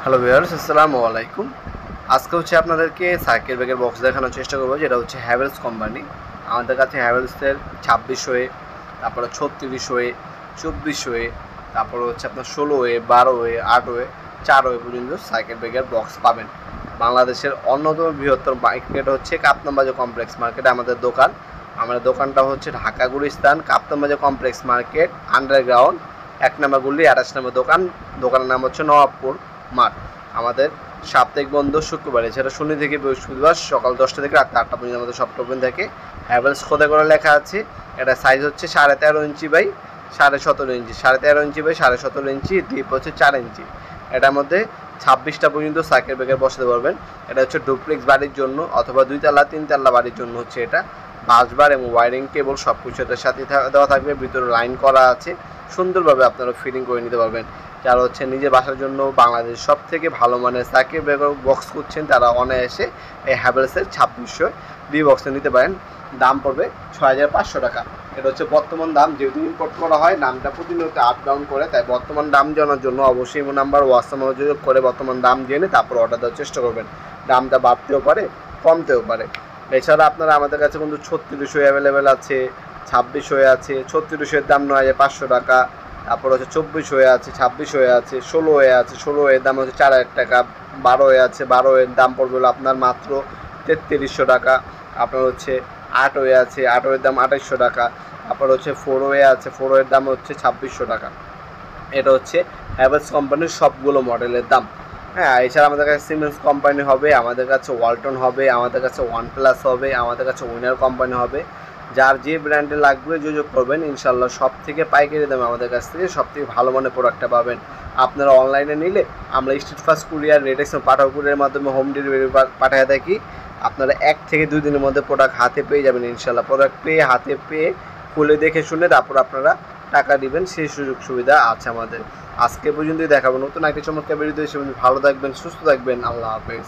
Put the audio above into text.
Hello viewers, আসসালামু আলাইকুম। আজকে আপনাদেরকে সাইকেল ব্যাগের বক্স দেখানোর চেষ্টা করবো, যেটা হচ্ছে হ্যাভেলস কোম্পানি। আমাদের কাছে হ্যাভেলসের 2600, তারপরে 3600, 2400, তারপরে আপনার 16, 12, 8, 4 পর্যন্ত সাইকেল ব্যাগের বক্স পাবেন। বাংলাদেশের অন্যতম বৃহত্তম মার্কেট হচ্ছে কাপ্তান বাজার কমপ্লেক্স মার্কেটে আমাদের দোকান। আমাদের দোকানটা হচ্ছে ঢাকা গুলিস্তান কাপ্তান বাজার কমপ্লেক্স মার্কেট আন্ডারগ্রাউন্ড 1 নম্বর গলি 28 নম্বর দোকান। দোকানের নাম হচ্ছে নবাবপুর মাঠ। আমাদের সাপ্তাহিক বন্ধ শুক্রবার, এছাড়া শনি থেকে বৃহস্পতিবার সকাল 10টা থেকে রাত 8টা পর্যন্ত আমাদের সব ওপেন থাকে। হ্যাভেলস খোদাই করে লেখা আছে। এটা সাইজ হচ্ছে 13.5 inch by 17.5 inch, 13.5 inch by 17.5 inch, deep হচ্ছে 4 ইঞ্চি। এটার মধ্যে 26টা পর্যন্ত সাইকেল ব্যাগের বসাতে পারবেন। এটা হচ্ছে ডুপ্লেক্স বাড়ির জন্য অথবা 2 তলা 3 তলা বাড়ির জন্য হচ্ছে এটা। বাসবার এবং ওয়ারিং কেবল সব কিছু এটার সাথে দেওয়া থাকবে। ভিতরে লাইন করা আছে, সুন্দরভাবে আপনারা ফিটিং করে নিতে পারবেন। যারা নিজের বাসার জন্য বাংলাদেশ সব থেকে ভালো মানের সাইকেল ব্যাগ বক্স করছেন, তারা অনায়াসে এই হ্যাভেলসের 2600 বি বক্সে নিতে পারেন। দাম পড়বে 6500 টাকা। এটা হচ্ছে বর্তমান দাম, যেহেতু ইম্পোর্ট করা হয় দামটা প্রতিনিয়ত আপ ডাউন করে, তাই বর্তমান দাম জানার জন্য অবশ্যই নাম্বার হোয়াটসঅ্যাপ যোগাযোগ করে বর্তমান দাম জেনে তারপর অর্ডার দেওয়ার চেষ্টা করবেন। দামটা বাড়তেও পারে, কমতেও পারে। এছাড়া আপনারা আমাদের কাছে কিন্তু 3600 অ্যাভেলেবেল আছে, 2600 আছে। 3600 দাম 9500 টাকা। তারপর হচ্ছে 2400 আছে, 2600 আছে, 16 আছে। 16 এর দাম হচ্ছে 4000 টাকা। 12 আছে, 12 এর দাম পড়বে আপনার মাত্র 3300 টাকা। আপনার 8 আছে, 8 এর দাম 2800 টাকা। তারপর 4 আছে, 4 এর দাম হচ্ছে 2600 টাকা। এটা হচ্ছে হ্যাভেলস কোম্পানির সবগুলো মডেলের দাম। হ্যাঁ, এছাড়া আমাদের কাছে সিমেন্স কোম্পানি হবে, আমাদের কাছে ওয়ালটন হবে, আমাদের কাছে ওয়ান প্লাস হবে, আমাদের কাছে উইনার কোম্পানি হবে। যার যে ব্র্যান্ডে লাগবে যোগাযোগ করবেন, ইনশাল্লাহ সব থেকে পাইকারি দামে আমাদের কাছ থেকে সব থেকে ভালো মানের প্রোডাক্টটা পাবেন। আপনারা অনলাইনে নিলে আমরা স্ট্রিট ফাস্ট কুরিয়ার, রেডেক্স পাঠাকুরিয়ার মাধ্যমে হোম ডেলিভারি পাঠিয়ে থাকি। আপনারা 1 থেকে 2 দিনের মধ্যে প্রোডাক্ট হাতে পেয়ে যাবেন ইনশাল্লাহ। প্রোডাক্ট পেয়ে হাতে পেয়ে খুলে দেখে শুনে তারপর আপনারা টাকা দিবেন, সেই সুযোগ সুবিধা আছে আমাদের। আজকে পর্যন্তই দেখাবো নতুন একটা চমৎকার ভিডিও। ভালো থাকবেন, সুস্থ থাকবেন। আল্লাহ হাফেজ।